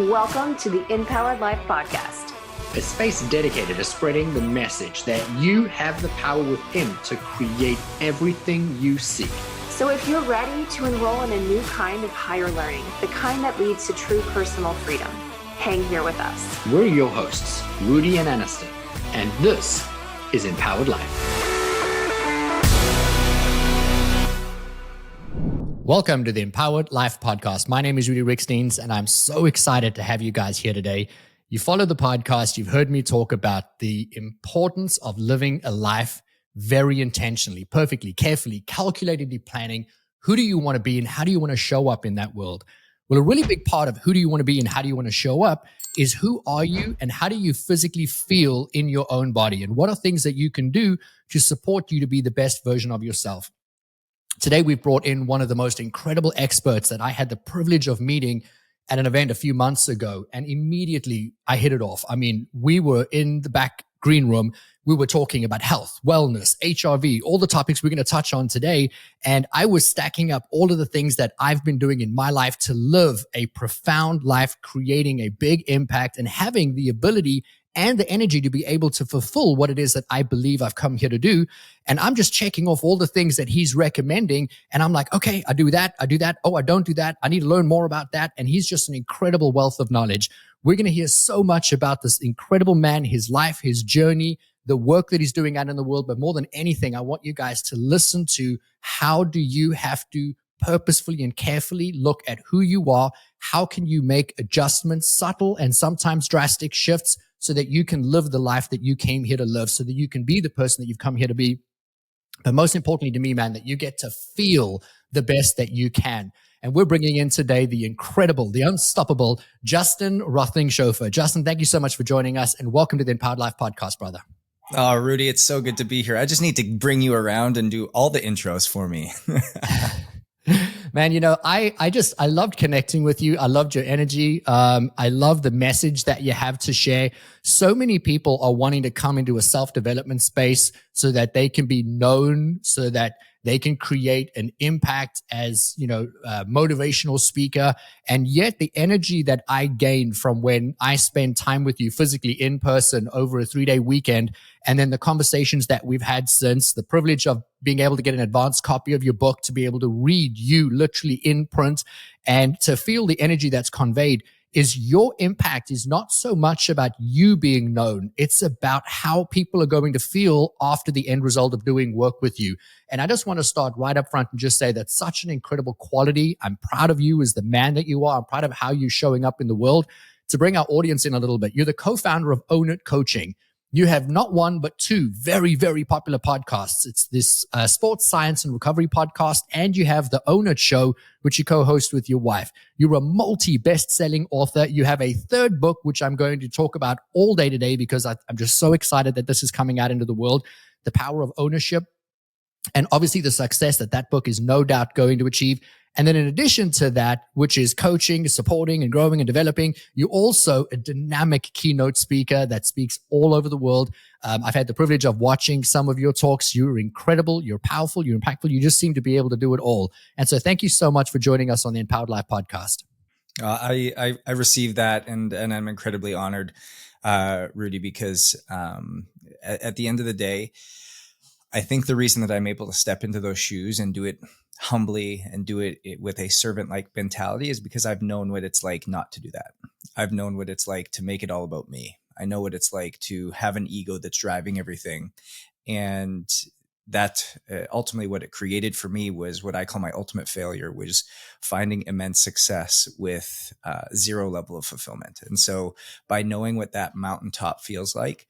Welcome to the Empowered Life Podcast, a space dedicated to spreading the message that you have the power within to create everything you seek. So if you're ready to enroll in a new kind of higher learning, the kind that leads to true personal freedom, hang here with us. We're your hosts, Rudi and Aniston, and this is Empowered Life. Welcome to the Empowered Life Podcast. My name is Rudi Riekstins, and I'm so excited to have you guys here today. You follow the podcast, you've heard me talk about the importance of living a life very intentionally, perfectly, carefully, calculatedly planning. Who do you want to be and how do you want to show up in that world? Well, a really big part of who do you want to be and how do you want to show up is who are you and how do you physically feel in your own body? And what are things that you can do to support you to be the best version of yourself? Today, we've brought in one of the most incredible experts that I had the privilege of meeting at an event a few months ago, and immediately I hit it off. I mean, we were in the back green room. We were talking about health, wellness, HRV, all the topics we're going to touch on today. And I was stacking up all of the things that I've been doing in my life to live a profound life, creating a big impact and having the ability and the energy to be able to fulfill what it is that I believe I've come here to do. And I'm just checking off all the things that he's recommending. And I'm like, okay, I do that. Oh, I don't do that. I need to learn more about that. And he's just an incredible wealth of knowledge. We're going to hear so much about this incredible man, his life, his journey, the work that he's doing out in the world. But more than anything, I want you guys to listen to how do you have to purposefully and carefully look at who you are. How can you make adjustments, subtle and sometimes drastic shifts, so that you can live the life that you came here to live, so that you can be the person that you've come here to be. But most importantly to me, man, that you get to feel the best that you can. And we're bringing in today the incredible, the unstoppable Justin Roethlingshoefer. Justin, thank you so much for joining us and welcome to the Empowered Life Podcast, brother. Oh, Rudi, it's so good to be here. I just need to bring you around and do all the intros for me. Man, you know, I loved connecting with you. I loved your energy. I love the message that you have to share. So many people are wanting to come into a self-development space so that they can be known, so that they can create an impact as, a motivational speaker. And yet the energy that I gained from when I spend time with you physically in person over a 3-day weekend, and then the conversations that we've had since, the privilege of being able to get an advanced copy of your book, to be able to read you literally in print and to feel the energy that's conveyed, is your impact is not so much about you being known. It's about how people are going to feel after the end result of doing work with you. And I just want to start right up front and just say that's such an incredible quality. I'm proud of you as the man that you are. I'm proud of how you're showing up in the world. To bring our audience in a little bit, you're the co-founder of Own It Coaching. You have not one, but two very, very popular podcasts. It's this sports science and recovery podcast, and you have the Own It Show, which you co-host with your wife. You're a multi-best-selling author. You have a third book, which I'm going to talk about all day today because I'm just so excited that this is coming out into the world, The Power of Ownership, and obviously the success that book is no doubt going to achieve. And then in addition to that, which is coaching, supporting, and growing and developing, you're also a dynamic keynote speaker that speaks all over the world. I've had the privilege of watching some of your talks. You're incredible. You're powerful. You're impactful. You just seem to be able to do it all. And so thank you so much for joining us on the Empowered Life Podcast. I received that and I'm incredibly honored, Rudi, because at the end of the day, I think the reason that I'm able to step into those shoes and do it humbly and do it with a servant-like mentality is because I've known what it's like not to do that. I've known what it's like to make it all about me. I know what it's like to have an ego that's driving everything. And that ultimately what it created for me was what I call my ultimate failure, was finding immense success with zero level of fulfillment. And so by knowing what that mountaintop feels like,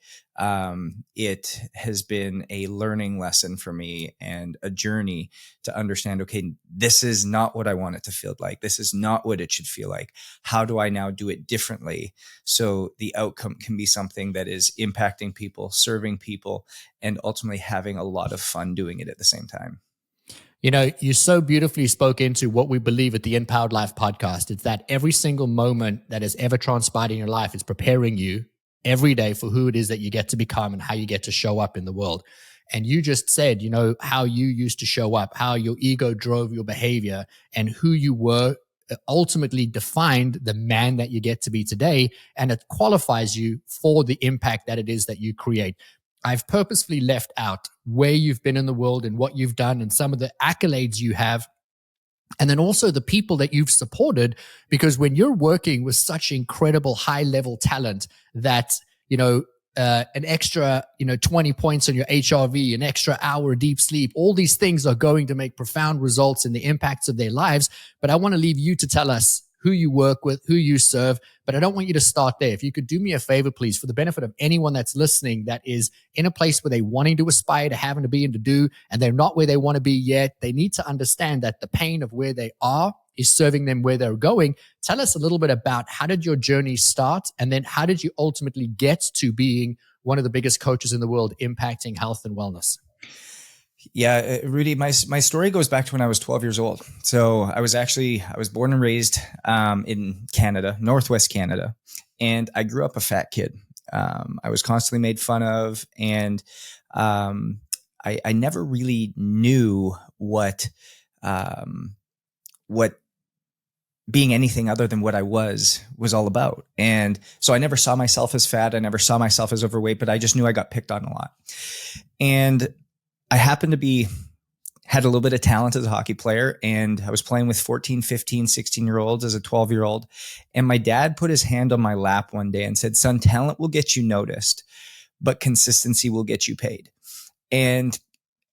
it has been a learning lesson for me and a journey to understand, okay, this is not what I want it to feel like. This is not what it should feel like. How do I now do it differently so the outcome can be something that is impacting people, serving people, and ultimately having a lot of fun doing it at the same time? You know, you so beautifully spoke into what we believe at the Empowered Life Podcast. It's that every single moment that has ever transpired in your life is preparing you every day for who it is that you get to become and how you get to show up in the world. And you just said, how you used to show up, how your ego drove your behavior and who you were ultimately defined the man that you get to be today, and it qualifies you for the impact that it is that you create. I've purposefully left out where you've been in the world and what you've done and some of the accolades you have, and then also the people that you've supported, because when you're working with such incredible high level talent that, an extra, 20 points on your HRV, an extra hour deep sleep, all these things are going to make profound results in the impacts of their lives. But I want to leave you to tell us who you work with, who you serve. But I don't want you to start there. If you could do me a favor, please, for the benefit of anyone that's listening that is in a place where they're wanting to aspire to having to be and to do, and they're not where they want to be yet, they need to understand that the pain of where they are is serving them where they're going. Tell us a little bit about how did your journey start? And then how did you ultimately get to being one of the biggest coaches in the world impacting health and wellness? Yeah, Rudi, my story goes back to when I was 12 years old. So I was born and raised in Canada, Northwest Canada, and I grew up a fat kid. I was constantly made fun of, and I never really knew what being anything other than what I was all about. And so I never saw myself as fat. I never saw myself as overweight, but I just knew I got picked on a lot. And I happened to had a little bit of talent as a hockey player, and I was playing with 14, 15, 16-year-olds as a 12-year-old. And my dad put his hand on my lap one day and said, "Son, talent will get you noticed, but consistency will get you paid." And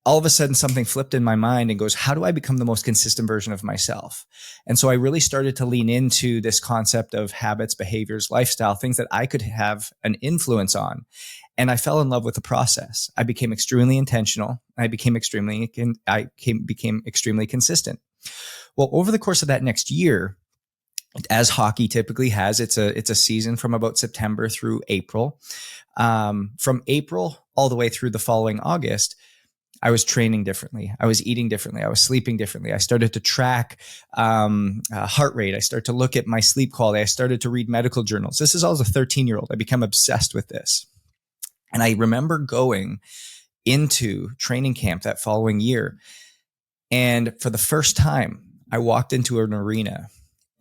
all of a sudden something flipped in my mind and goes, how do I become the most consistent version of myself? And so I really started to lean into this concept of habits, behaviors, lifestyle, things that I could have an influence on. And I fell in love with the process. I became extremely intentional. I became extremely consistent. Well, over the course of that next year, as hockey typically has, it's a season from about September through April. From April all the way through the following August, I was training differently. I was eating differently. I was sleeping differently. I started to track heart rate. I started to look at my sleep quality. I started to read medical journals. This is all as a 13-year-old. I became obsessed with this. And I remember going into training camp that following year. And for the first time, I walked into an arena,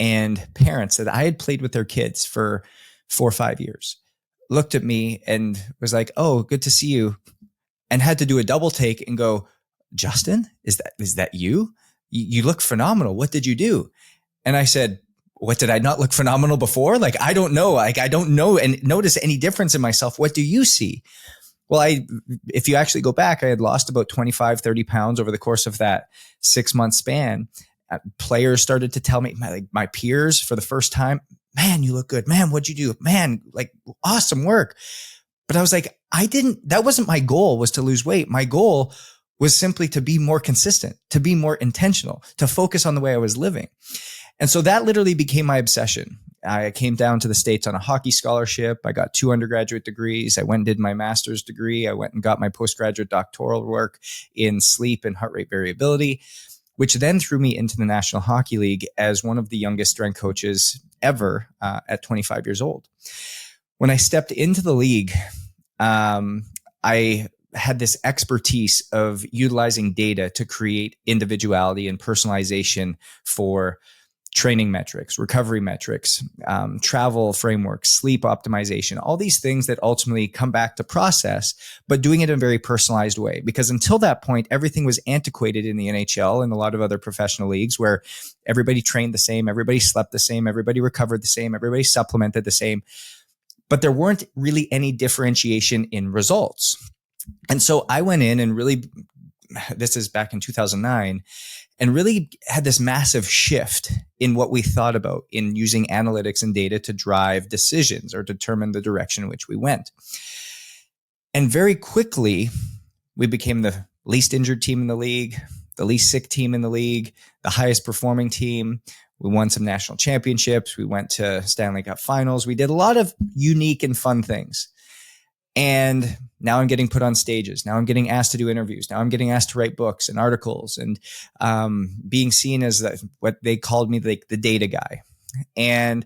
and parents that I had played with their kids for 4 or 5 years looked at me and was like, "Oh, good to see you." And had to do a double take and go, "Justin, is that you? You look phenomenal. What did you do?" And I said, "What, did I not look phenomenal before? Like, I don't know. Like, I don't know and notice any difference in myself. What do you see?" Well, if you actually go back, I had lost about 25, 30 pounds over the course of that 6-month span. Players started to tell me, my peers for the first time, "Man, you look good. Man, what'd you do? Man, like, awesome work." But I was like, that wasn't my goal, was to lose weight. My goal was simply to be more consistent, to be more intentional, to focus on the way I was living. And so that literally became my obsession. I came down to the States on a hockey scholarship. I got 2 undergraduate degrees. I went and did my master's degree. I went and got my postgraduate doctoral work in sleep and heart rate variability, which then threw me into the National Hockey League as one of the youngest strength coaches ever at 25 years old. When I stepped into the league, I had this expertise of utilizing data to create individuality and personalization for training metrics, recovery metrics, travel frameworks, sleep optimization, all these things that ultimately come back to process, but doing it in a very personalized way. Because until that point, everything was antiquated in the NHL and a lot of other professional leagues where everybody trained the same, everybody slept the same, everybody recovered the same, everybody supplemented the same. But there weren't really any differentiation in results. And so I went in and really, this is back in 2009, and really had this massive shift in what we thought about in using analytics and data to drive decisions or determine the direction in which we went. And very quickly, we became the least injured team in the league, the least sick team in the league, the highest performing team. We won some national championships. We went to Stanley Cup finals. We did a lot of unique and fun things. And now I'm getting put on stages. Now I'm getting asked to do interviews. Now I'm getting asked to write books and articles and being seen as what they called me, like the data guy. And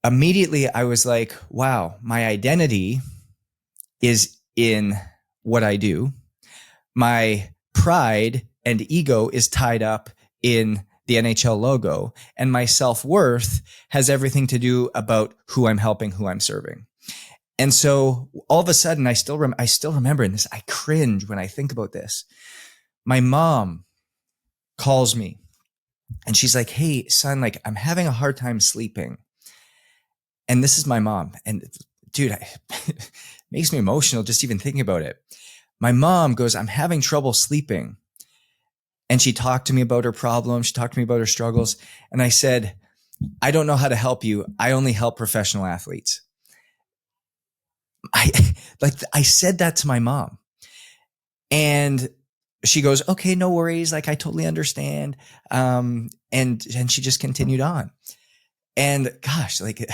immediately I was like, wow, my identity is in what I do. My pride and ego is tied up in the NHL logo, and my self-worth has everything to do about who I'm helping, who I'm serving. And so all of a sudden, I still remember, and this, I cringe when I think about this. My mom calls me and she's like, "Hey, son, like I'm having a hard time sleeping." And this is my mom. And dude, it makes me emotional just even thinking about it. My mom goes, "I'm having trouble sleeping." And she talked to me about her problems. She talked to me about her struggles. And I said, "I don't know how to help you. I only help professional athletes." I said that to my mom, and she goes, "Okay, no worries. Like, I totally understand." And she just continued on. And gosh, like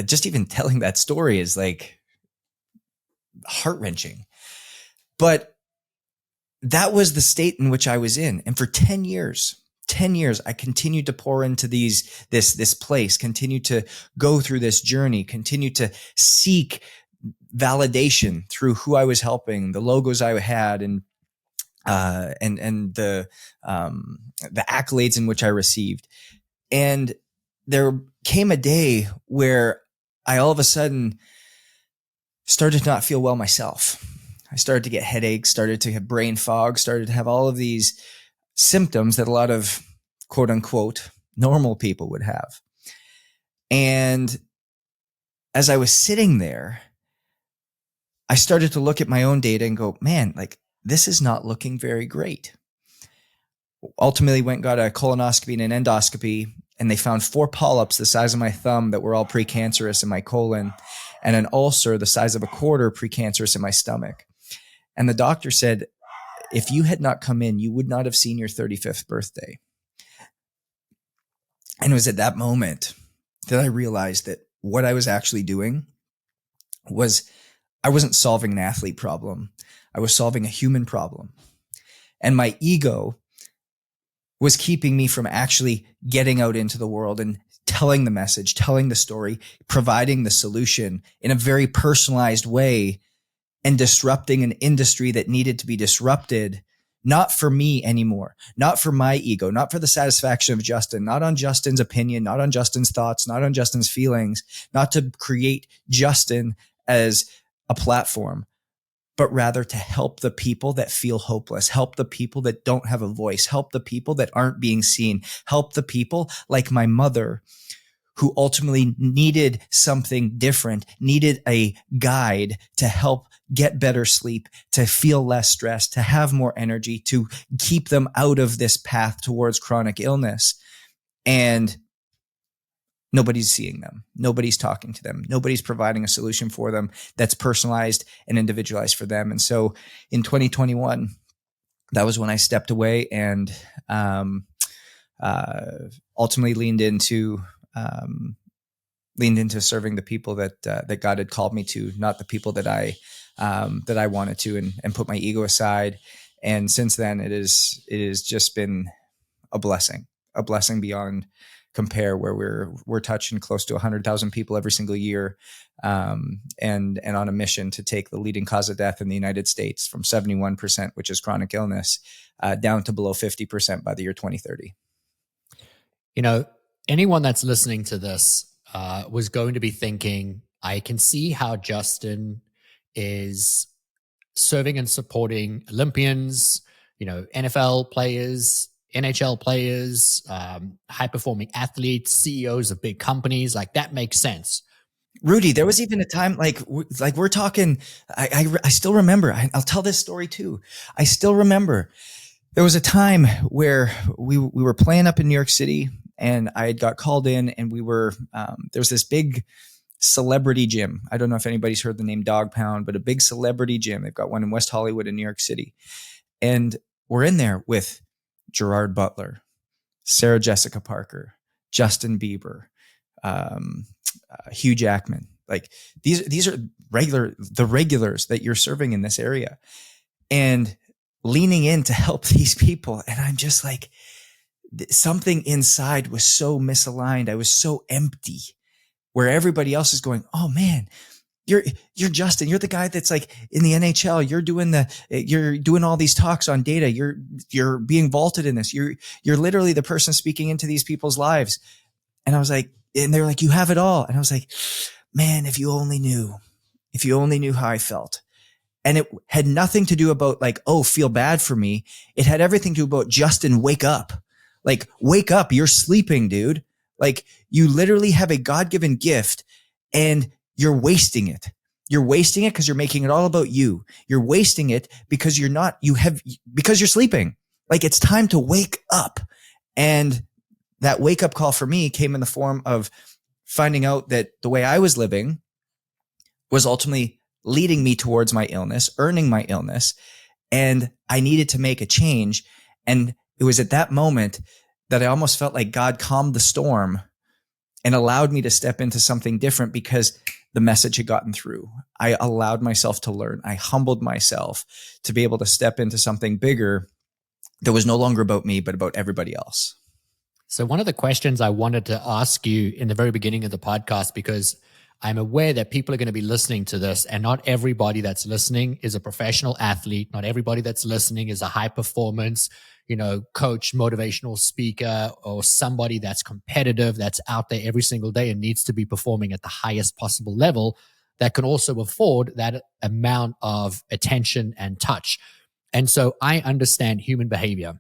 just even telling that story is like heart wrenching. But that was the state in which I was in. And for 10 years, I continued to pour into this place, continued to go through this journey, continued to seek validation through who I was helping, the logos I had, and the accolades in which I received. And there came a day where I all of a sudden started to not feel well myself. I started to get headaches, started to have brain fog, started to have all of these symptoms that a lot of quote unquote normal people would have. And as I was sitting there, I started to look at my own data and go, man, like this is not looking very great. Ultimately went and got a colonoscopy and an endoscopy, and they found 4 polyps the size of my thumb that were all precancerous in my colon, and an ulcer the size of a quarter precancerous in my stomach. And the doctor said, if you had not come in, you would not have seen your 35th birthday. And it was at that moment that I realized that what I was actually doing was I wasn't solving an athlete problem. I was solving a human problem. And my ego was keeping me from actually getting out into the world and telling the message, telling the story, providing the solution in a very personalized way, and disrupting an industry that needed to be disrupted, not for me anymore, not for my ego, not for the satisfaction of Justin, not on Justin's opinion, not on Justin's thoughts, not on Justin's feelings, not to create Justin as a platform, but rather to help the people that feel hopeless, help the people that don't have a voice, help the people that aren't being seen, help the people like my mother, who ultimately needed something different, needed a guide to help get better sleep, to feel less stressed, to have more energy, to keep them out of this path towards chronic illness. And nobody's seeing them. Nobody's talking to them. Nobody's providing a solution for them that's personalized and individualized for them. And so in 2021, that was when I stepped away and ultimately leaned into serving the people that God had called me to, not the people that I wanted to, and put my ego aside. And since then, it has just been a blessing beyond compare, where we're touching close to 100,000 people every single year, and on a mission to take the leading cause of death in the United States from 71%, which is chronic illness, down to below 50% by the year 2030. You know, anyone that's listening to this was going to be thinking, I can see how Justin is serving and supporting Olympians, NFL players, NHL players, high-performing athletes, CEOs of big companies. Like, that makes sense. Rudi, there was even a time like we're talking, I still remember, I'll tell this story too. I still remember there was a time where we were playing up in New York City, and I had got called in, and we were, there was this big celebrity gym. I don't know if anybody's heard the name Dog Pound, but a big celebrity gym. They've got one in West Hollywood in New York City. And we're in there with Gerard Butler, Sarah Jessica Parker, Justin Bieber, Hugh Jackman. Like these are the regulars that you're serving in this area, and leaning in to help these people. And I'm just like, something inside was so misaligned. I was so empty, where everybody else is going, oh man, you're Justin, you're the guy that's like in the NHL, you're doing all these talks on data. You're being vaulted in this. You're literally the person speaking into these people's lives. And I was like, and they're like, you have it all. And I was like, man, if you only knew how I felt. And it had nothing to do about like, oh, feel bad for me. It had everything to do about Justin, wake up. Like, wake up. You're sleeping, dude. Like, you literally have a God-given gift and you're wasting it. You're wasting it because you're making it all about you. You're wasting it because because you're sleeping. Like, it's time to wake up. And that wake up call for me came in the form of finding out that the way I was living was ultimately leading me towards my illness, earning my illness. And I needed to make a change. And it was at that moment that I almost felt like God calmed the storm and allowed me to step into something different because the message had gotten through. I allowed myself to learn. I humbled myself to be able to step into something bigger that was no longer about me, but about everybody else. So one of the questions I wanted to ask you in the very beginning of the podcast, because I'm aware that people are going to be listening to this, and not everybody that's listening is a professional athlete. Not everybody that's listening is a high performance, coach, motivational speaker, or somebody that's competitive, that's out there every single day and needs to be performing at the highest possible level, that can also afford that amount of attention and touch. And so I understand human behavior.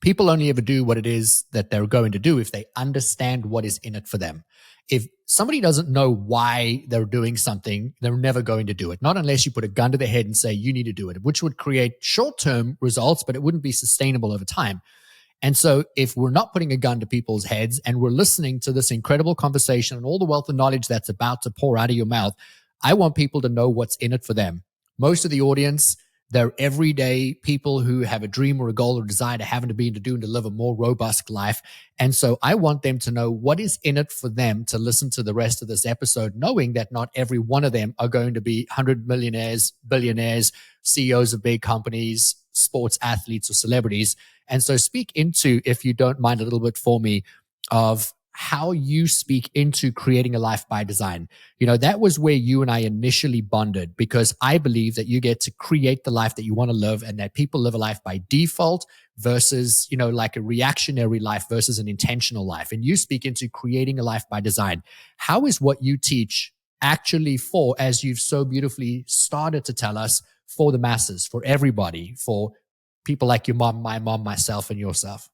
People only ever do what it is that they're going to do if they understand what is in it for them. If somebody doesn't know why they're doing something, they're never going to do it. Not unless you put a gun to their head and say, you need to do it, which would create short-term results, but it wouldn't be sustainable over time. And so if we're not putting a gun to people's heads and we're listening to this incredible conversation and all the wealth of knowledge that's about to pour out of your mouth, I want people to know what's in it for them. Most of the audience, they're everyday people who have a dream or a goal or desire to have and to be and to do and to live a more robust life. And so I want them to know what is in it for them to listen to the rest of this episode, knowing that not every one of them are going to be 100 millionaires, billionaires, CEOs of big companies, sports athletes, or celebrities. And so speak into, if you don't mind, a little bit for me of how you speak into creating a life by design. That was where you and I initially bonded, because I believe that you get to create the life that you want to live, and that people live a life by default versus, like a reactionary life versus an intentional life. And you speak into creating a life by design. How is what you teach actually for, as you've so beautifully started to tell us, for the masses, for everybody, for people like your mom, my mom, myself, and yourself?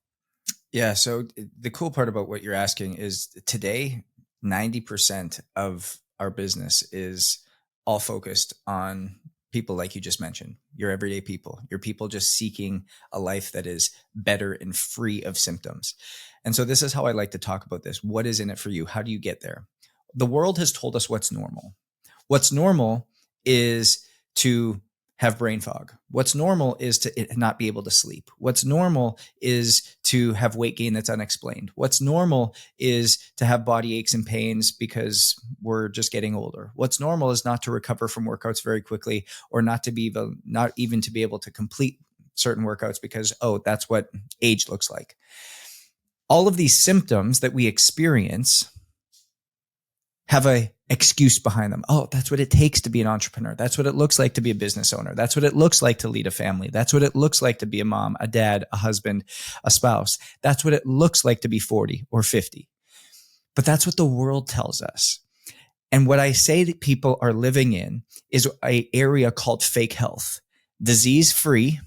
Yeah. So the cool part about what you're asking is today, 90% of our business is all focused on people like you just mentioned, your everyday people, your people just seeking a life that is better and free of symptoms. And so this is how I like to talk about this. What is in it for you? How do you get there? The world has told us what's normal. What's normal is to have brain fog. What's normal is to not be able to sleep. What's normal is to have weight gain that's unexplained. What's normal is to have body aches and pains because we're just getting older. What's normal is not to recover from workouts very quickly, or not even to be able to complete certain workouts because, that's what age looks like. All of these symptoms that we experience have a excuse behind them. Oh, that's what it takes to be an entrepreneur. That's what it looks like to be a business owner. That's what it looks like to lead a family. That's what it looks like to be a mom, a dad, a husband, a spouse. That's what it looks like to be 40 or 50. But that's what the world tells us. And what I say that people are living in is an area called fake health. Disease-free,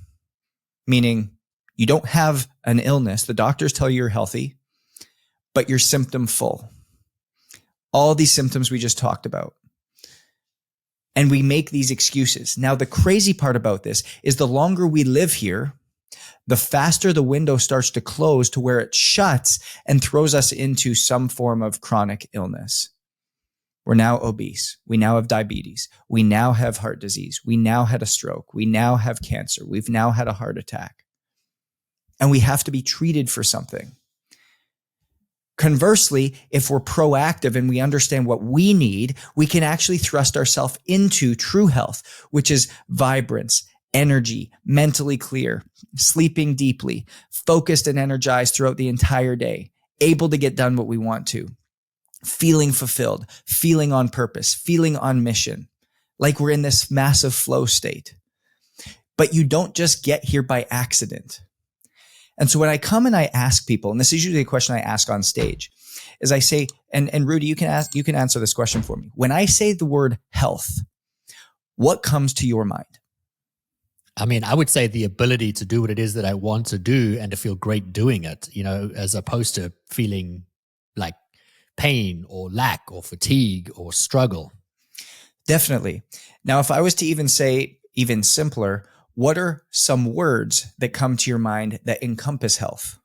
meaning you don't have an illness. The doctors tell you you're healthy, but you're symptom full. All these symptoms we just talked about. And we make these excuses. Now, the crazy part about this is the longer we live here, the faster the window starts to close to where it shuts and throws us into some form of chronic illness. We're now obese. We now have diabetes. We now have heart disease. We now had a stroke. We now have cancer. We've now had a heart attack. And we have to be treated for something. Conversely, if we're proactive and we understand what we need, we can actually thrust ourselves into true health, which is vibrance, energy, mentally clear, sleeping deeply, focused and energized throughout the entire day, able to get done what we want to. feeling fulfilled, feeling on purpose, feeling on mission, like we're in this massive flow state. But you don't just get here by accident. And so when I come and I ask people, and this is usually a question I ask on stage, is I say, and Rudi, you can answer this question for me. When I say the word health, what comes to your mind? I mean, I would say the ability to do what it is that I want to do and to feel great doing it, as opposed to feeling like pain or lack or fatigue or struggle. Definitely. Now, if I was to even say even simpler, what are some words that come to your mind that encompass health?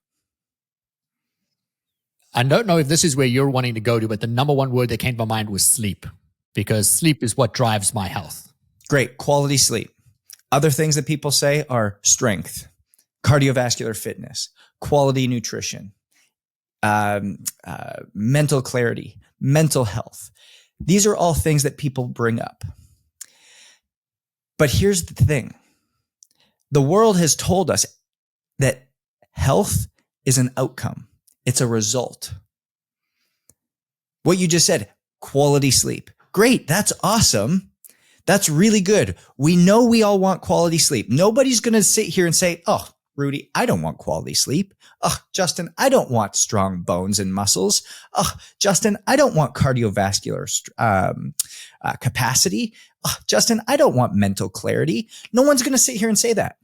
I don't know if this is where you're wanting to go to, but the number one word that came to my mind was sleep, because sleep is what drives my health. Great. Quality sleep. Other things that people say are strength, cardiovascular fitness, quality nutrition, mental clarity, mental health. These are all things that people bring up. But here's the thing. The world has told us that health is an outcome. It's a result. What you just said, quality sleep. Great. That's awesome. That's really good. We know we all want quality sleep. Nobody's going to sit here and say, oh, Rudi, I don't want quality sleep. Oh, Justin, I don't want strong bones and muscles. Oh, Justin, I don't want cardiovascular capacity. Oh, Justin, I don't want mental clarity. No one's going to sit here and say that.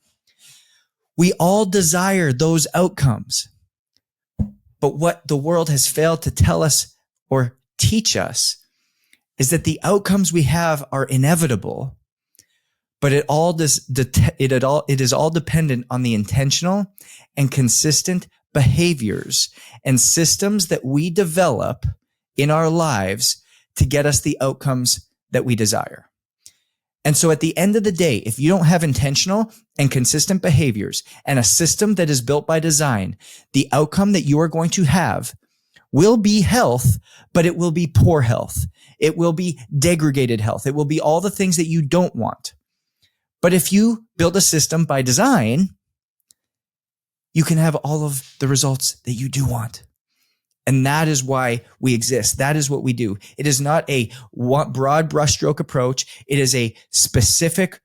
We all desire those outcomes. But what the world has failed to tell us or teach us is that the outcomes we have are inevitable, but it is all dependent on the intentional and consistent behaviors and systems that we develop in our lives to get us the outcomes that we desire. And so at the end of the day, if you don't have intentional and consistent behaviors and a system that is built by design, the outcome that you are going to have will be health, but it will be poor health. It will be degraded health. It will be all the things that you don't want. But if you build a system by design, you can have all of the results that you do want. And that is why we exist. That is what we do. It is not a broad brushstroke approach. It is a specific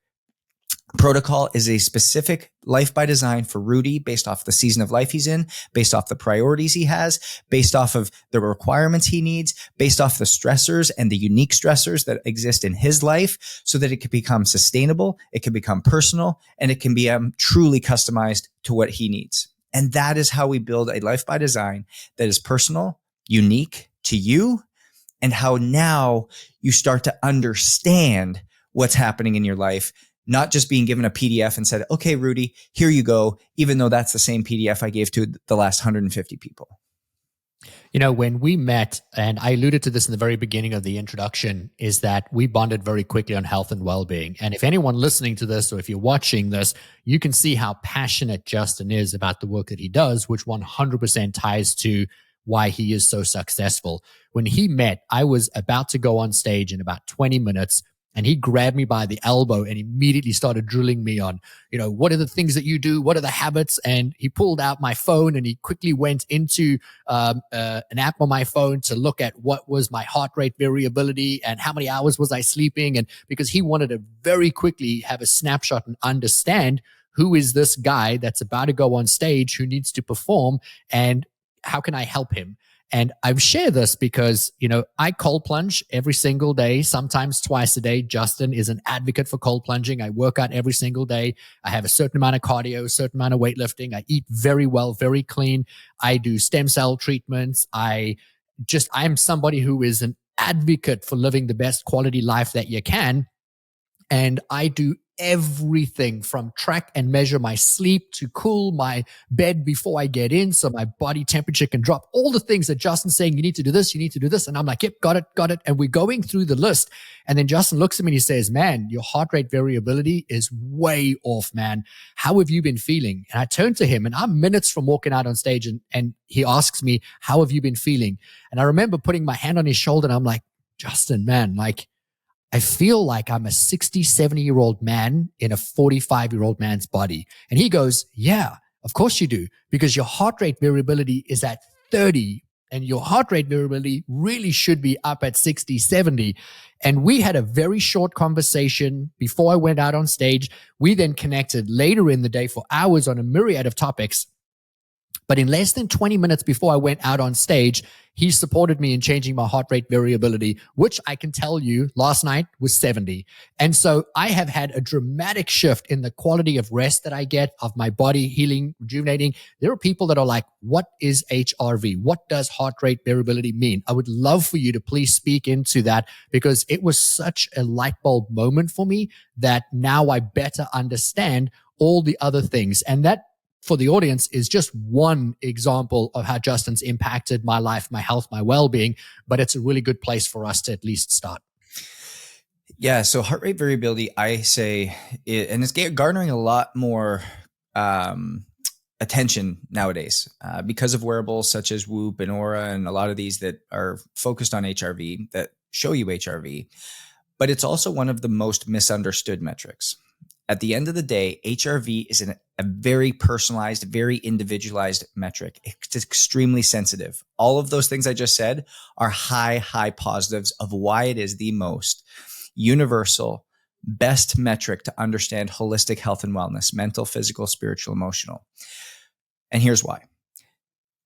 protocol, is a specific life by design for Rudi based off the season of life he's in, based off the priorities he has, based off of the requirements he needs, based off the stressors and the unique stressors that exist in his life so that it can become sustainable, it can become personal, and it can be truly customized to what he needs. And that is how we build a life by design that is personal, unique to you, and how now you start to understand what's happening in your life, not just being given a PDF and said, okay, Rudi, here you go, even though that's the same PDF I gave to the last 150 people. When we met, and I alluded to this in the very beginning of the introduction, is that we bonded very quickly on health and well-being. And if anyone listening to this, or if you're watching this, you can see how passionate Justin is about the work that he does, which 100% ties to why he is so successful. When he met, I was about to go on stage in about 20 minutes, and he grabbed me by the elbow and immediately started drilling me on, what are the things that you do? What are the habits? And he pulled out my phone and he quickly went into an app on my phone to look at what was my heart rate variability and how many hours was I sleeping. And because he wanted to very quickly have a snapshot and understand who is this guy that's about to go on stage, who needs to perform, and how can I help him? And I share this because, I cold plunge every single day, sometimes twice a day. Justin is an advocate for cold plunging. I work out every single day. I have a certain amount of cardio, a certain amount of weightlifting. I eat very well, very clean. I do stem cell treatments. I'm somebody who is an advocate for living the best quality life that you can. And I do everything from track and measure my sleep to cool my bed before I get in so my body temperature can drop. All the things that Justin's saying, you need to do this, you need to do this. And I'm like, yep, got it. And we're going through the list. And then Justin looks at me and he says, man, your heart rate variability is way off, man. How have you been feeling? And I turn to him and I'm minutes from walking out on stage and he asks me, how have you been feeling? And I remember putting my hand on his shoulder and I'm like, Justin, man, I feel like I'm a 60, 70-year-old man in a 45-year-old man's body. And he goes, yeah, of course you do, because your heart rate variability is at 30 and your heart rate variability really should be up at 60, 70. And we had a very short conversation before I went out on stage. We then connected later in the day for hours on a myriad of topics. But in less than 20 minutes before I went out on stage, he supported me in changing my heart rate variability, which I can tell you last night was 70. And so I have had a dramatic shift in the quality of rest that I get, of my body healing, rejuvenating. There are people that are like, what is HRV? What does heart rate variability mean? I would love for you to please speak into that, because it was such a light bulb moment for me that now I better understand all the other things. And that, for the audience, is just one example of how Justin's impacted my life, my health, my well-being, but it's a really good place for us to at least start. Yeah. So heart rate variability, I say, and it's garnering a lot more attention nowadays because of wearables such as Whoop and Aura and a lot of these that are focused on HRV, that show you HRV, but it's also one of the most misunderstood metrics. At the end of the day, HRV is a very personalized, very individualized metric. It's extremely sensitive. All of those things I just said are high positives of why it is the most universal, best metric to understand holistic health and wellness, mental, physical, spiritual, emotional. And here's why.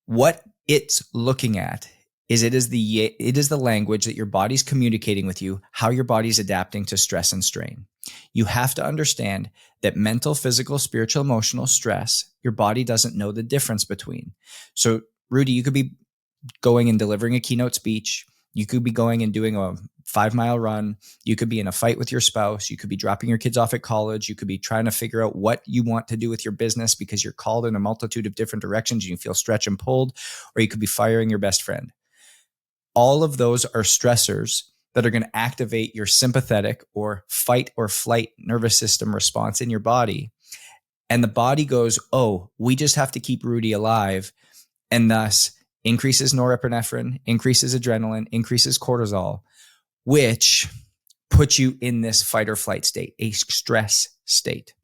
What it's looking at is it is the language that your body's communicating with you, how your body's adapting to stress and strain. You have to understand that mental, physical, spiritual, emotional stress, your body doesn't know the difference between. So, Rudi, you could be going and delivering a keynote speech. You could be going and doing a 5-mile run. You could be in a fight with your spouse. You could be dropping your kids off at college. You could be trying to figure out what you want to do with your business because you're called in a multitude of different directions and you feel stretched and pulled, or you could be firing your best friend. All of those are stressors that are going to activate your sympathetic or fight or flight nervous system response in your body. And the body goes, oh, we just have to keep Rudi alive. And thus increases norepinephrine, increases adrenaline, increases cortisol, which puts you in this fight or flight state, a stress state.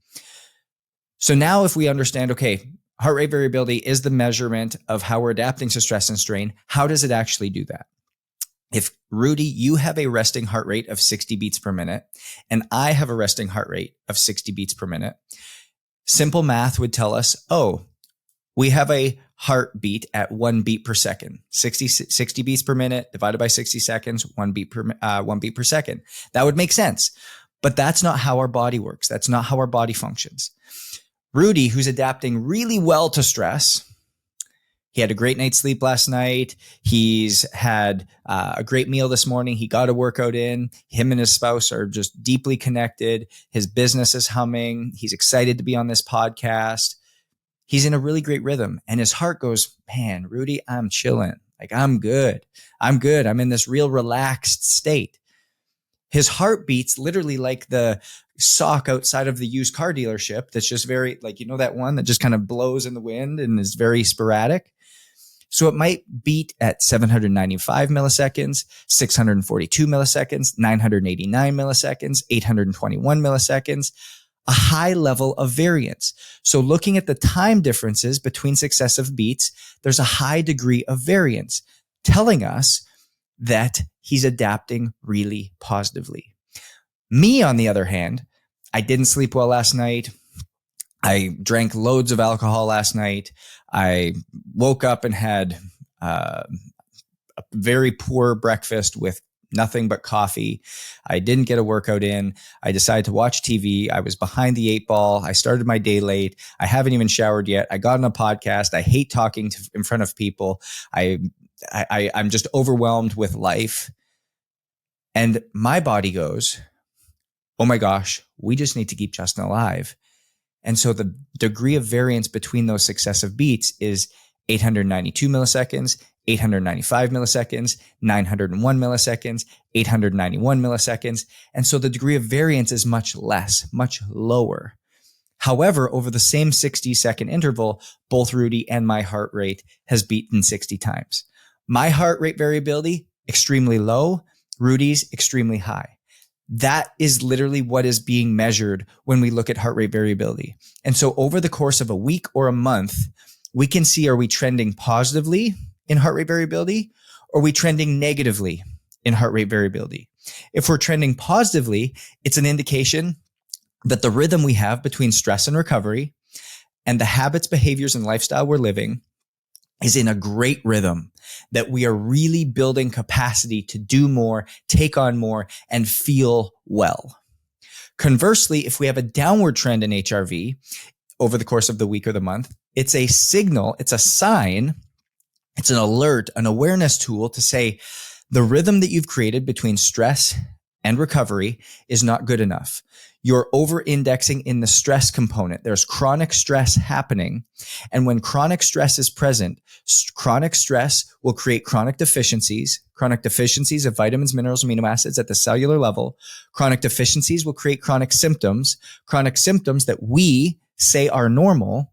So now if we understand, okay, heart rate variability is the measurement of how we're adapting to stress and strain, how does it actually do that? If, Rudi, you have a resting heart rate of 60 beats per minute, and I have a resting heart rate of 60 beats per minute, simple math would tell us, oh, we have a heartbeat at 1 beat per second. 60 beats per minute divided by 60 seconds, 1 beat per second. That would make sense. But that's not how our body works. That's not how our body functions. Rudi, who's adapting really well to stress, he had a great night's sleep last night. He's had a great meal this morning. He got a workout in. Him and his spouse are just deeply connected. His business is humming. He's excited to be on this podcast. He's in a really great rhythm. And his heart goes, man, Rudi, I'm chilling. Like, I'm good. I'm in this real relaxed state. His heart beats literally like the sock outside of the used car dealership. That's just very, like, you know, that one that just kind of blows in the wind and is very sporadic. So it might beat at 795 milliseconds, 642 milliseconds, 989 milliseconds, 821 milliseconds, a high level of variance. So looking at the time differences between successive beats, there's a high degree of variance telling us that he's adapting really positively. Me, on the other hand, I didn't sleep well last night. I drank loads of alcohol last night. I woke up and had a very poor breakfast with nothing but coffee. I didn't get a workout in. I decided to watch TV. I was behind the 8 ball. I started my day late. I haven't even showered yet. I got on a podcast. I hate talking in front of people. I'm just overwhelmed with life. And my body goes, oh my gosh, we just need to keep Justin alive. And so the degree of variance between those successive beats is 892 milliseconds, 895 milliseconds, 901 milliseconds, 891 milliseconds. And so the degree of variance is much less, much lower. However, over the same 60-second interval, both Rudi and my heart rate has beaten 60 times. My heart rate variability, extremely low. Rudi's extremely high. That is literally what is being measured when we look at heart rate variability. And so over the course of a week or a month, we can see, are we trending positively in heart rate variability, or are we trending negatively in heart rate variability? If we're trending positively, it's an indication that the rhythm we have between stress and recovery and the habits, behaviors, and lifestyle we're living is in a great rhythm, that we are really building capacity to do more, take on more, and feel well. Conversely, if we have a downward trend in HRV over the course of the week or the month, it's a signal, it's a sign, it's an alert, an awareness tool to say the rhythm that you've created between stress and recovery is not good enough. You're over-indexing in the stress component. There's chronic stress happening. And when chronic stress is present, chronic stress will create chronic deficiencies of vitamins, minerals, amino acids at the cellular level. Chronic deficiencies will create chronic symptoms that we say are normal.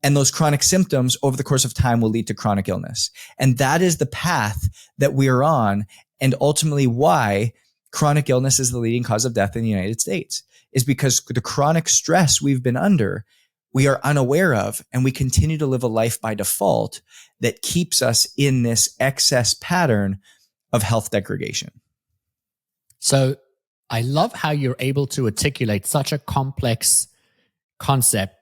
And those chronic symptoms over the course of time will lead to chronic illness. And that is the path that we are on, and ultimately why chronic illness is the leading cause of death in the United States, is because the chronic stress we've been under, we are unaware of, and we continue to live a life by default that keeps us in this excess pattern of health degradation. So I love how you're able to articulate such a complex concept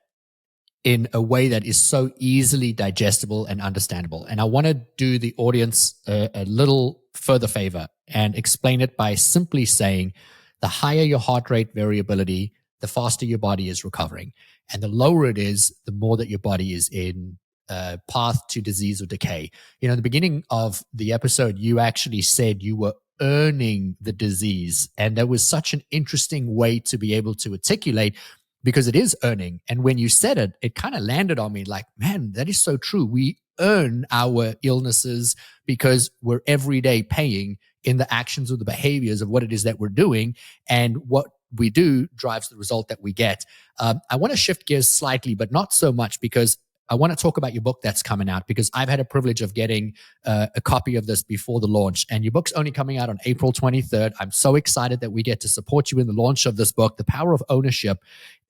in a way that is so easily digestible and understandable. And I want to do the audience a little further favor and explain it by simply saying the higher your heart rate variability, the faster your body is recovering. And the lower it is, the more that your body is in a path to disease or decay. You know, in the beginning of the episode, you actually said you were earning the disease. And that was such an interesting way to be able to articulate, because it is earning. And when you said it, it kind of landed on me like, man, that is so true. We earn our illnesses because we're every day paying in the actions or the behaviors of what it is that we're doing. And what we do drives the result that we get. I want to shift gears slightly, but not so much, because I want to talk about your book that's coming out, because I've had a privilege of getting a copy of this before the launch, and your book's only coming out on April 23rd. I'm so excited that we get to support you in the launch of this book. The Power of Ownership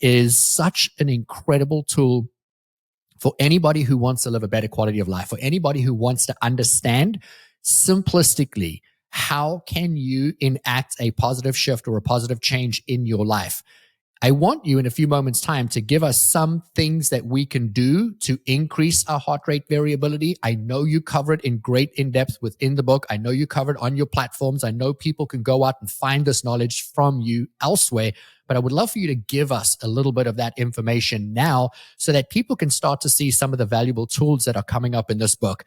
is such an incredible tool for anybody who wants to live a better quality of life, for anybody who wants to understand simplistically, how can you enact a positive shift or a positive change in your life? I want you in a few moments' time to give us some things that we can do to increase our heart rate variability. I know you cover it in great in-depth within the book. I know you cover it on your platforms. I know people can go out and find this knowledge from you elsewhere, but I would love for you to give us a little bit of that information now so that people can start to see some of the valuable tools that are coming up in this book.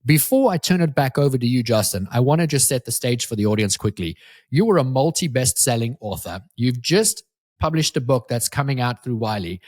Before I turn it back over to you, Justin, I want to just set the stage for the audience quickly. You were a multi-best-selling author. You've just published a book that's coming out through Wiley.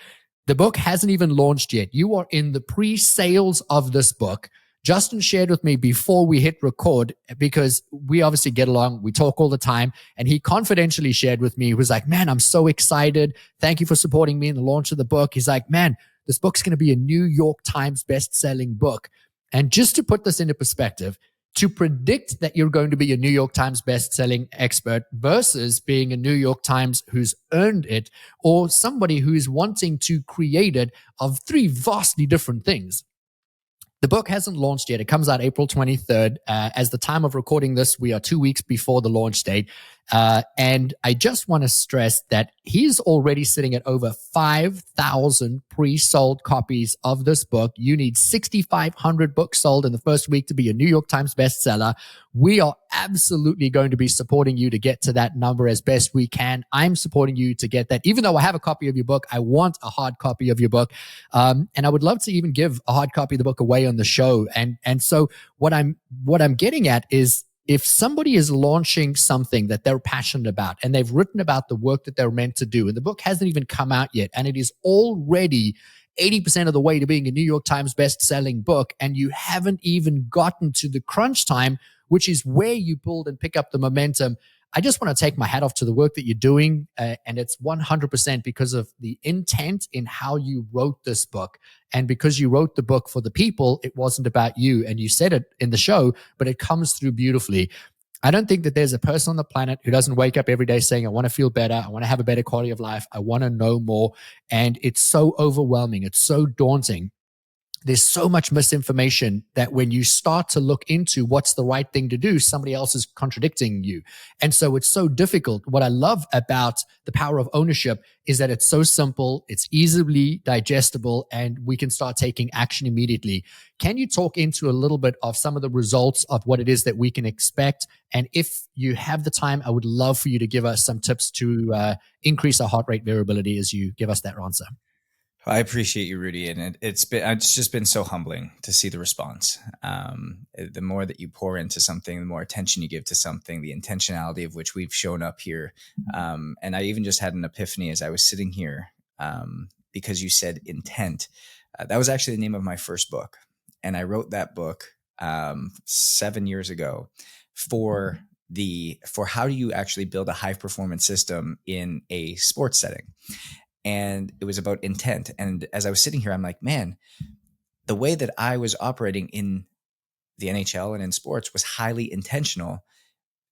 The book hasn't even launched yet. You are in the pre-sales of this book. Justin shared with me before we hit record, because we obviously get along, we talk all the time, and he confidentially shared with me, he was like, man, I'm so excited. Thank you for supporting me in the launch of the book. He's like, man, this book's going to be a New York Times best-selling book. And just to put this into perspective, to predict that you're going to be a New York Times best-selling expert versus being a New York Times who's earned it, or somebody who's wanting to create it, of three vastly different things. The book hasn't launched yet. It comes out April 23rd. As the time of recording this, we are 2 weeks before the launch date. And I just want to stress that he's already sitting at over 5,000 pre-sold copies of this book. You need 6,500 books sold in the first week to be a New York Times bestseller. We are absolutely going to be supporting you to get to that number as best we can. I'm supporting you to get that. Even though I have a copy of your book, I want a hard copy of your book. And I would love to even give a hard copy of the book away on the show. And so what I'm getting at is, if somebody is launching something that they're passionate about and they've written about the work that they're meant to do, and the book hasn't even come out yet, and it is already 80% of the way to being a New York Times best-selling book, and you haven't even gotten to the crunch time, which is where you build and pick up the momentum, I just want to take my hat off to the work that you're doing. And it's 100% because of the intent in how you wrote this book. And because you wrote the book for the people, it wasn't about you. And you said it in the show, but it comes through beautifully. I don't think that there's a person on the planet who doesn't wake up every day saying, I want to feel better. I want to have a better quality of life. I want to know more. And it's so overwhelming. It's so daunting. there's so much misinformation that when you start to look into what's the right thing to do, somebody else is contradicting you. And so it's so difficult. What I love about the power of ownership is that it's so simple, it's easily digestible, and we can start taking action immediately. Can you talk into a little bit of some of the results of what it is that we can expect? And if you have the time, I would love for you to give us some tips to increase our heart rate variability as you give us that answer. I appreciate you, Rudi, and it's just been so humbling to see the response. The more that you pour into something, the more attention you give to something, the intentionality of which we've shown up here. And I even just had an epiphany as I was sitting here, because you said intent. That was actually the name of my first book, and I wrote that book 7 years ago for how do you actually build a high performance system in a sports setting. And it was about intent. And as I was sitting here, I'm like, man, the way that I was operating in the NHL and in sports was highly intentional.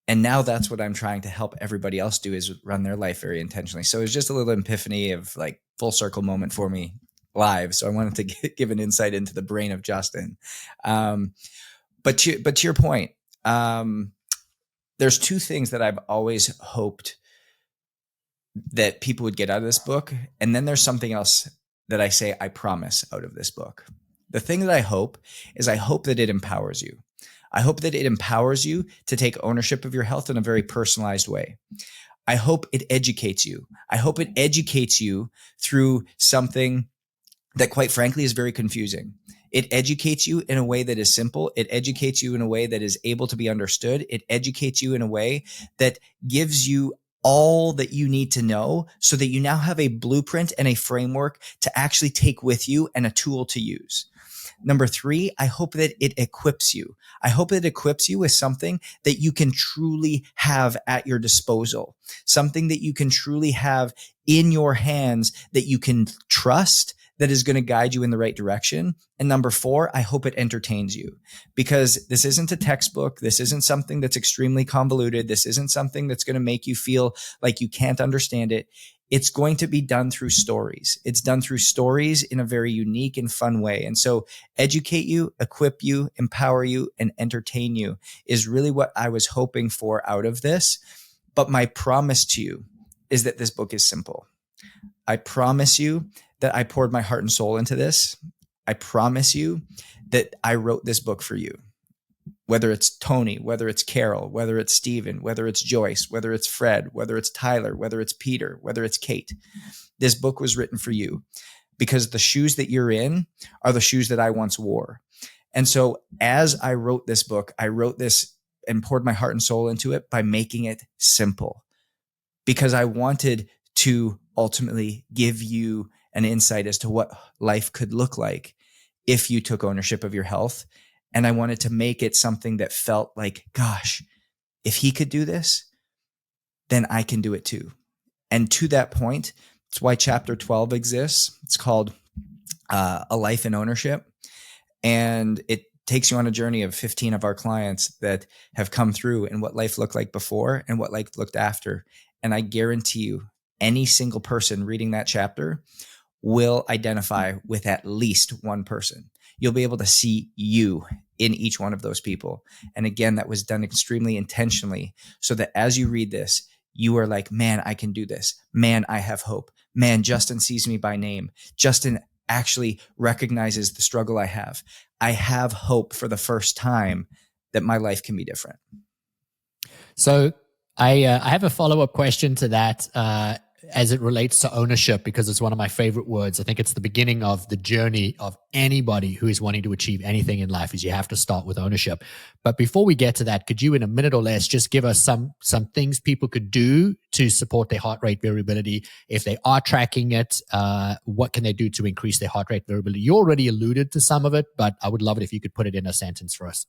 And now that's what I'm trying to help everybody else do, is run their life very intentionally. So it was just a little epiphany of like full circle moment for me live. So I wanted to give an insight into the brain of Justin. But to your point, there's two things that I've always hoped that people would get out of this book. And then there's something else that I say, I promise, out of this book. The thing that I hope is I hope that it empowers you. I hope that it empowers you to take ownership of your health in a very personalized way. I hope it educates you. I hope it educates you through something that, quite frankly, is very confusing. It educates you in a way that is simple. It educates you in a way that is able to be understood. It educates you in a way that gives you all that you need to know so that you now have a blueprint and a framework to actually take with you and a tool to use. Number three, I hope that it equips you. I hope that it equips you with something that you can truly have at your disposal, something that you can truly have in your hands that you can trust, that is going to guide you in the right direction. And number four, I hope it entertains you, because this isn't a textbook. This isn't something that's extremely convoluted. This isn't something that's going to make you feel like you can't understand it. It's going to be done through stories. It's done through stories in a very unique and fun way. And so educate you, equip you, empower you, and entertain you is really what I was hoping for out of this. But my promise to you is that this book is simple. I promise you that I poured my heart and soul into this. I promise you that I wrote this book for you. Whether it's Tony, whether it's Carol, whether it's Stephen, whether it's Joyce, whether it's Fred, whether it's Tyler, whether it's Peter, whether it's Kate, this book was written for you, because the shoes that you're in are the shoes that I once wore. And so as I wrote this book, I wrote this and poured my heart and soul into it by making it simple, because I wanted to ultimately give you an insight as to what life could look like if you took ownership of your health. And I wanted to make it something that felt like, gosh, if he could do this, then I can do it too. And to that point, it's why chapter 12 exists. It's called A Life in Ownership. And it takes you on a journey of 15 of our clients that have come through and what life looked like before and what life looked after. And I guarantee you, any single person reading that chapter will identify with at least one person. You'll be able to see you in each one of those people. And again, that was done extremely intentionally so that as you read this, you are like, man, I can do this. Man, I have hope. Man, Justin sees me by name. Justin actually recognizes the struggle I have. I have hope for the first time that my life can be different. So I have a follow-up question to that as it relates to ownership, because it's one of my favorite words. I think it's the beginning of the journey of anybody who is wanting to achieve anything in life, is you have to start with ownership. But before we get to that, could you in a minute or less just give us some things people could do to support their heart rate variability? If they are tracking it, what can they do to increase their heart rate variability? You already alluded to some of it, but I would love it if you could put it in a sentence for us.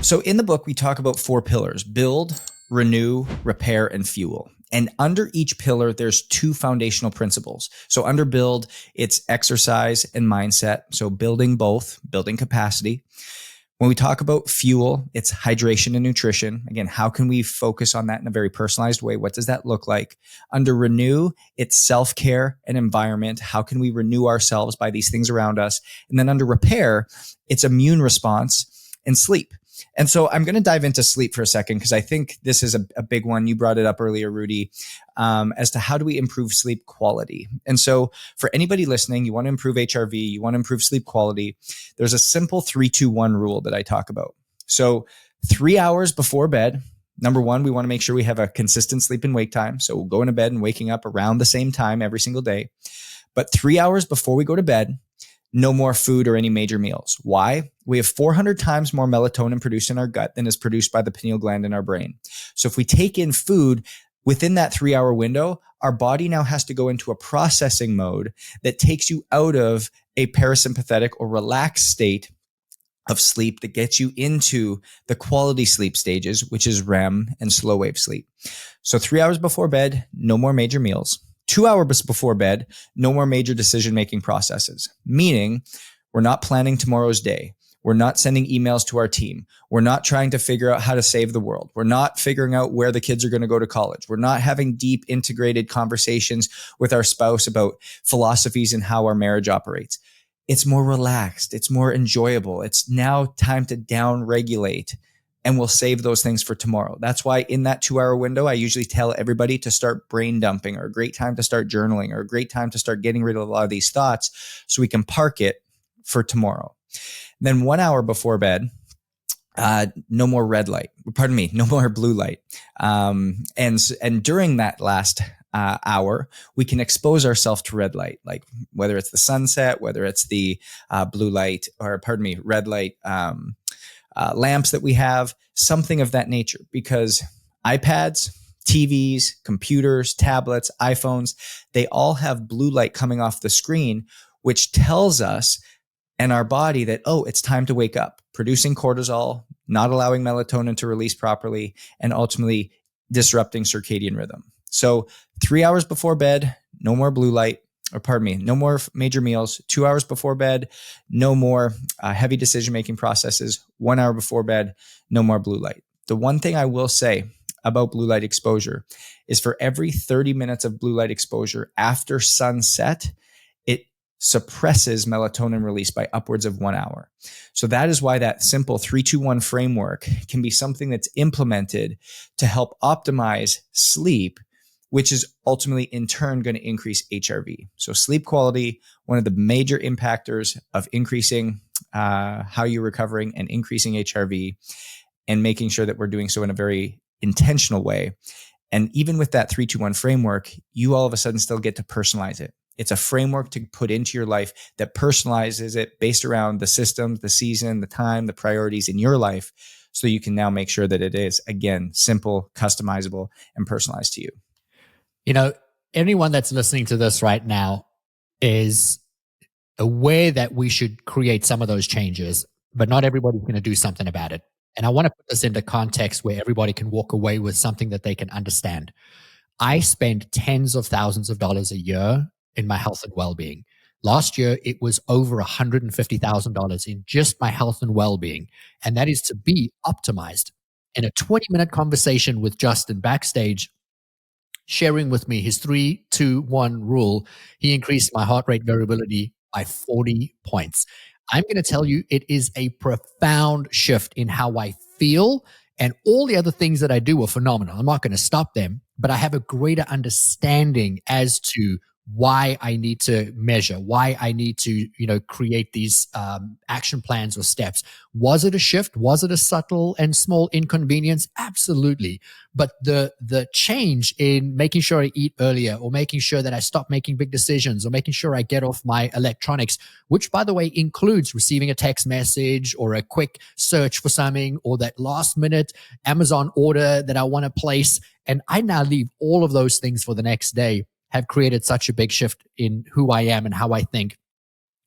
So in the book, we talk about 4 pillars: build, renew, repair, and fuel. And under each pillar, there's 2 foundational principles. So under build, it's exercise and mindset. So building both, building capacity. When we talk about fuel, it's hydration and nutrition. Again, how can we focus on that in a very personalized way? What does that look like? Under renew, it's self-care and environment. How can we renew ourselves by these things around us? And then under repair, it's immune response and sleep. And so I'm going to dive into sleep for a second, because I think this is a big one. You brought it up earlier, Rudi, as to how do we improve sleep quality. And so for anybody listening, you want to improve HRV, you want to improve sleep quality, there's a simple 3-2-1 rule that I talk about. So 3 hours before bed, number one, we want to make sure we have a consistent sleep and wake time. So we'll go into bed and waking up around the same time every single day. But 3 hours before we go to bed, no more food or any major meals. Why? We have 400 times more melatonin produced in our gut than is produced by the pineal gland in our brain. So if we take in food within that 3-hour window, our body now has to go into a processing mode that takes you out of a parasympathetic or relaxed state of sleep that gets you into the quality sleep stages, which is REM and slow wave sleep. So 3 hours before bed, no more major meals. 2 hours before bed, no more major decision-making processes, meaning we're not planning tomorrow's day. We're not sending emails to our team. We're not trying to figure out how to save the world. We're not figuring out where the kids are going to go to college. We're not having deep integrated conversations with our spouse about philosophies and how our marriage operates. It's more relaxed. It's more enjoyable. It's now time to down-regulate, and we'll save those things for tomorrow. That's why in that 2-hour window, I usually tell everybody to start brain dumping, or a great time to start journaling, or a great time to start getting rid of a lot of these thoughts so we can park it for tomorrow. Then 1 hour before bed, no more red light. Pardon me, no more blue light. And during that last hour, we can expose ourselves to red light, like whether it's the sunset, whether it's the blue light, or pardon me, red light lamps that we have, something of that nature, because iPads, TVs, computers, tablets, iPhones, they all have blue light coming off the screen, which tells us and our body that, oh, it's time to wake up, producing cortisol, not allowing melatonin to release properly, and ultimately disrupting circadian rhythm. So 3 hours before bed, no more blue light, or pardon me, no more major meals. 2 hours before bed, no more heavy decision-making processes. 1 hour before bed, no more blue light. The one thing I will say about blue light exposure is for every 30 minutes of blue light exposure after sunset, it suppresses melatonin release by upwards of 1 hour. So that is why that simple 3-2-1 framework can be something that's implemented to help optimize sleep, which is ultimately in turn going to increase HRV. So sleep quality, one of the major impactors of increasing how you're recovering and increasing HRV, and making sure that we're doing so in a very intentional way. And even with that 3-2-1 framework, you all of a sudden still get to personalize it. It's a framework to put into your life that personalizes it based around the systems, the season, the time, the priorities in your life. So you can now make sure that it is, again, simple, customizable, and personalized to you. You know, anyone that's listening to this right now is aware that we should create some of those changes, but not everybody's going to do something about it. And I want to put this into context where everybody can walk away with something that they can understand. I spend tens of thousands of dollars a year in my health and well-being. Last year, it was over $150,000 in just my health and well-being. And that is to be optimized. In a 20-minute conversation with Justin backstage, sharing with me his 3-2-1 rule, he increased my heart rate variability by 40 points. I'm going to tell you, it is a profound shift in how I feel, and all the other things that I do are phenomenal. I'm not going to stop them, but I have a greater understanding as to why I need to measure, why I need to, create these action plans or steps. Was it a shift? Was it a subtle and small inconvenience? Absolutely. But the change in making sure I eat earlier, or making sure that I stop making big decisions, or making sure I get off my electronics, which, by the way, includes receiving a text message or a quick search for something, or that last minute Amazon order that I want to place. And I now leave all of those things for the next day, have created such a big shift in who I am and how I think.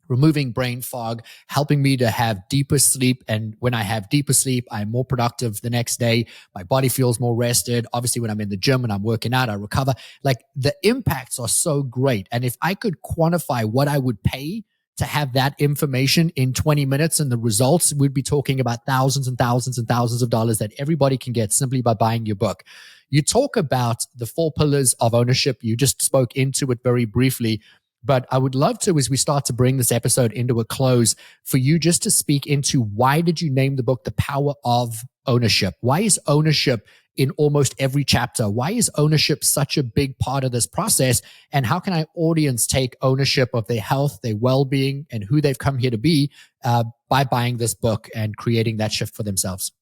Removing brain fog, helping me to have deeper sleep. And when I have deeper sleep, I'm more productive the next day. My body feels more rested. Obviously, when I'm in the gym and I'm working out, I recover. Like, the impacts are so great. And if I could quantify what I would pay to have that information in 20 minutes and the results, we'd be talking about thousands and thousands and thousands of dollars that everybody can get simply by buying your book. You talk about the 4 pillars of ownership. You just spoke into it very briefly, but I would love to, as we start to bring this episode into a close, for you just to speak into why did you name the book The Power of Ownership? Why is ownership in almost every chapter? Why is ownership such a big part of this process? And how can our audience take ownership of their health, their well-being, and who they've come here to be by buying this book and creating that shift for themselves?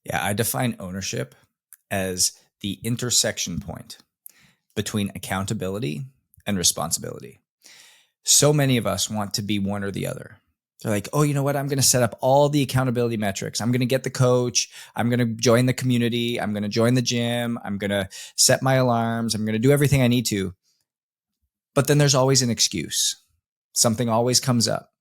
Yeah, I define ownership as the intersection point between accountability and responsibility. So many of us want to be one or the other. They're like, oh, you know what? I'm going to set up all the accountability metrics. I'm going to get the coach. I'm going to join the community. I'm going to join the gym. I'm going to set my alarms. I'm going to do everything I need to. But then there's always an excuse. Something always comes up.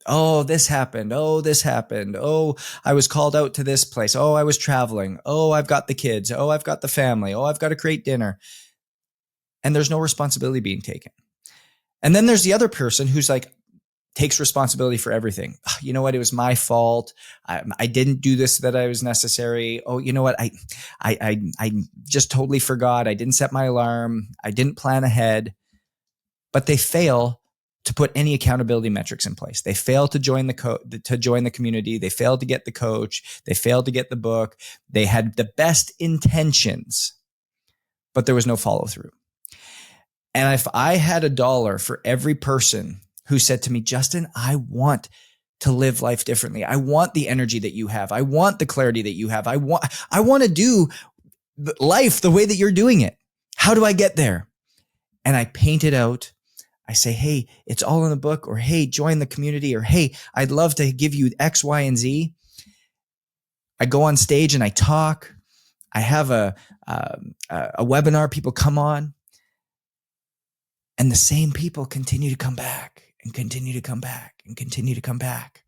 Oh, this happened. Oh, this happened. Oh, I was called out to this place. Oh, I was traveling. Oh, I've got the kids. Oh, I've got the family. Oh, I've got to create dinner. And there's no responsibility being taken. And then there's the other person who's like, takes responsibility for everything. Oh, you know what? It was my fault. I didn't do this that I was necessary. Oh, you know what? I just totally forgot. I didn't set my alarm. I didn't plan ahead. But they fail to put any accountability metrics in place. They fail to join the community. They failed to get the coach. They failed to get the book. They had the best intentions, but there was no follow through. And if I had $1 for every person who said to me, Justin, I want to live life differently. I want the energy that you have. I want the clarity that you have. I want to do life the way that you're doing it. How do I get there? And I paint it out. I say, hey, it's all in the book, or hey, join the community, or hey, I'd love to give you X, Y, and Z. I go on stage and I talk. I have a webinar. People come on. And the same people continue to come back and continue to come back and continue to come back.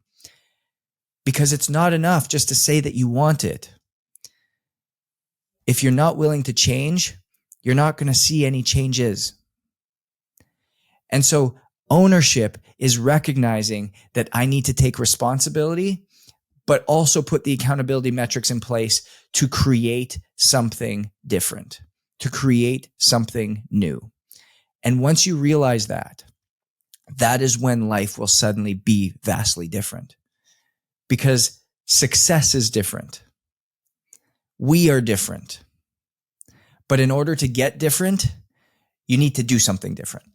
Because it's not enough just to say that you want it. If you're not willing to change, you're not going to see any changes. And so ownership is recognizing that I need to take responsibility, but also put the accountability metrics in place to create something different, to create something new. And once you realize that, that is when life will suddenly be vastly different, because success is different. We are different. But in order to get different, you need to do something different.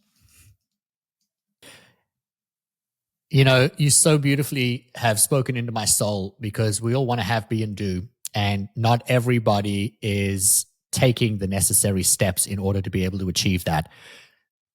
You know, you so beautifully have spoken into my soul, because we all want to have, be, and do. And not everybody is taking the necessary steps in order to be able to achieve that.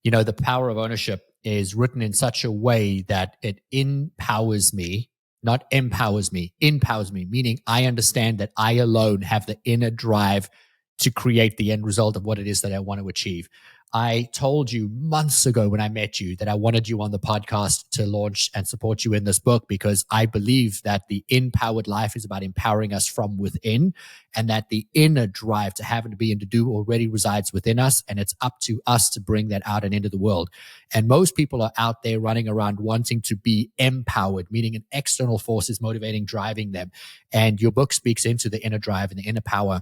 You know, the power of ownership is written in such a way that it empowers me, not empowers me, empowers me, meaning I understand that I alone have the inner drive to create the end result of what it is that I want to achieve. I told you months ago when I met you that I wanted you on the podcast to launch and support you in this book, because I believe that the empowered life is about empowering us from within, and that the inner drive to have and to be and to do already resides within us. And it's up to us to bring that out and into the world. And most people are out there running around wanting to be empowered, meaning an external force is motivating, driving them. And your book speaks into the inner drive and the inner power.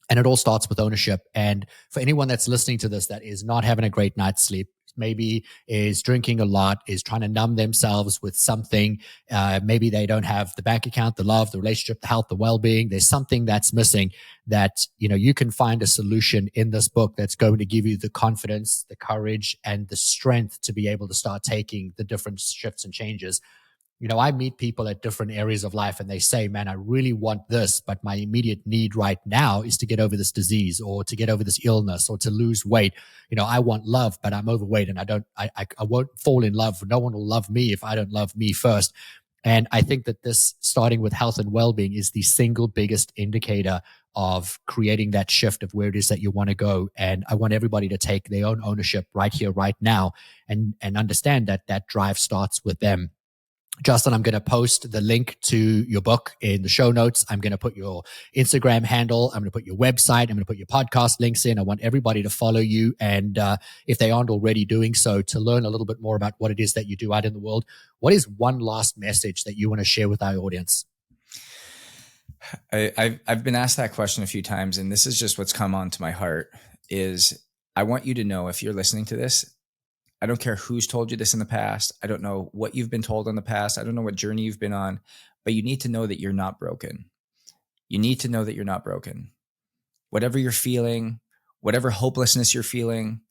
And it all starts with ownership. And for anyone that's listening to this that is not having a great night's sleep, maybe is drinking a lot, is trying to numb themselves with something, maybe they don't have the bank account, the love, the relationship, the health, the well-being, there's something that's missing, that, you know, you can find a solution in this book that's going to give you the confidence, the courage, and the strength to be able to start taking the different shifts and changes. You know, I meet people at different areas of life and they say, man, I really want this, but my immediate need right now is to get over this disease or to get over this illness or to lose weight. You know, I want love, but I'm overweight and I won't fall in love. No one will love me if I don't love me first. And I think that this, starting with health and well-being, is the single biggest indicator of creating that shift of where it is that you want to go. And I want everybody to take their own ownership right here, right now, and understand that that drive starts with them. Justin, I'm going to post the link to your book in the show notes. I'm going to put your Instagram handle. I'm going to put your website. I'm going to put your podcast links in. I want everybody to follow you. And if they aren't already doing so, to learn a little bit more about what it is that you do out in the world. What is one last message that you want to share with our audience? I've been asked that question a few times, and this is just what's come onto my heart is I want you to know, if you're listening to this, I don't care who's told you this in the past. I don't know what you've been told in the past. I don't know what journey you've been on, but you need to know that you're not broken. You need to know that you're not broken. Whatever you're feeling, whatever hopelessness you're feeling,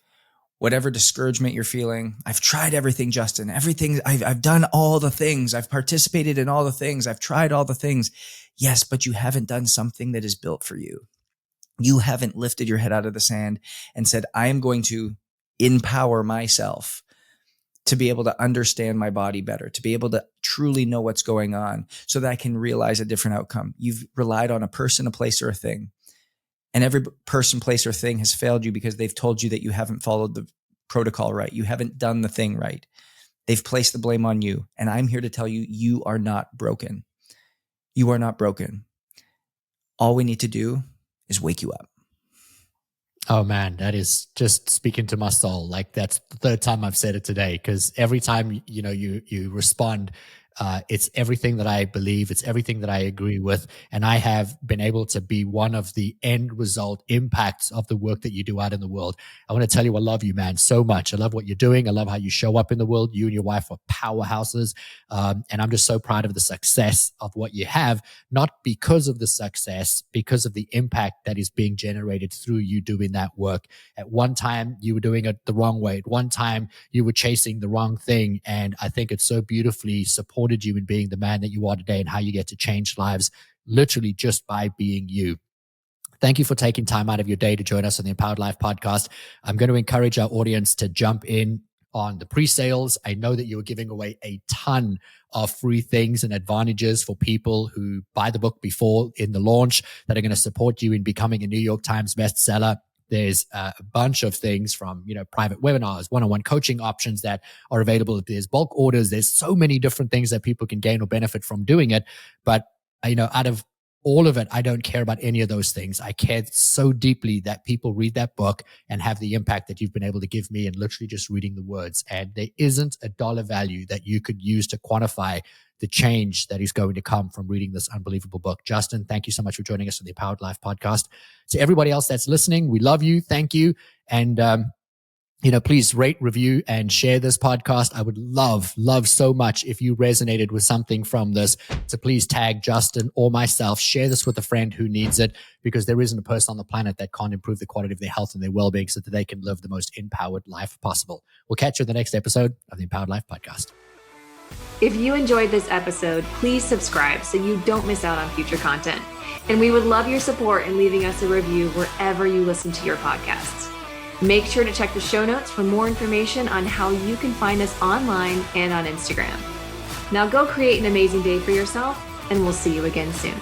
whatever discouragement you're feeling. I've tried everything, Justin. Everything. I've done all the things. I've participated in all the things. I've tried all the things. Yes, but you haven't done something that is built for you. You haven't lifted your head out of the sand and said, I am going to empower myself to be able to understand my body better, to be able to truly know what's going on so that I can realize a different outcome. You've relied on a person, a place, or a thing. And every person, place, or thing has failed you because they've told you that you haven't followed the protocol right. You haven't done the thing right. They've placed the blame on you. And I'm here to tell you, you are not broken. You are not broken. All we need to do is wake you up. Oh man, that is just speaking to my soul. Like, that's the third time I've said it today, because every time, you respond, it's everything that I believe. It's everything that I agree with. And I have been able to be one of the end result impacts of the work that you do out in the world. I want to tell you, I love you, man, so much. I love what you're doing. I love how you show up in the world. You and your wife are powerhouses. And I'm just so proud of the success of what you have, not because of the success, because of the impact that is being generated through you doing that work. At one time, you were doing it the wrong way. At one time, you were chasing the wrong thing. And I think it's so beautifully supported you in being the man that you are today, and how you get to change lives literally just by being you. Thank you for taking time out of your day to join us on the Empowered Life podcast. I'm going to encourage our audience to jump in on the pre-sales. I know that you are giving away a ton of free things and advantages for people who buy the book before in the launch that are going to support you in becoming a New York Times bestseller. There's a bunch of things from, private webinars, one-on-one coaching options that are available. There's bulk orders. There's so many different things that people can gain or benefit from doing it. But, out of all of it, I don't care about any of those things. I care so deeply that people read that book and have the impact that you've been able to give me in literally just reading the words. And there isn't a dollar value that you could use to quantify the change that is going to come from reading this unbelievable book. Justin, thank you so much for joining us on the Empowered Life podcast. To everybody else that's listening, we love you. Thank you. And, please rate, review, and share this podcast. I would love so much if you resonated with something from this, to please tag Justin or myself. Share this with a friend who needs it, because there isn't a person on the planet that can't improve the quality of their health and their well-being so that they can live the most empowered life possible. We'll catch you in the next episode of the Empowered Life podcast. If you enjoyed this episode, please subscribe so you don't miss out on future content. And we would love your support in leaving us a review wherever you listen to your podcasts. Make sure to check the show notes for more information on how you can find us online and on Instagram. Now go create an amazing day for yourself, and we'll see you again soon.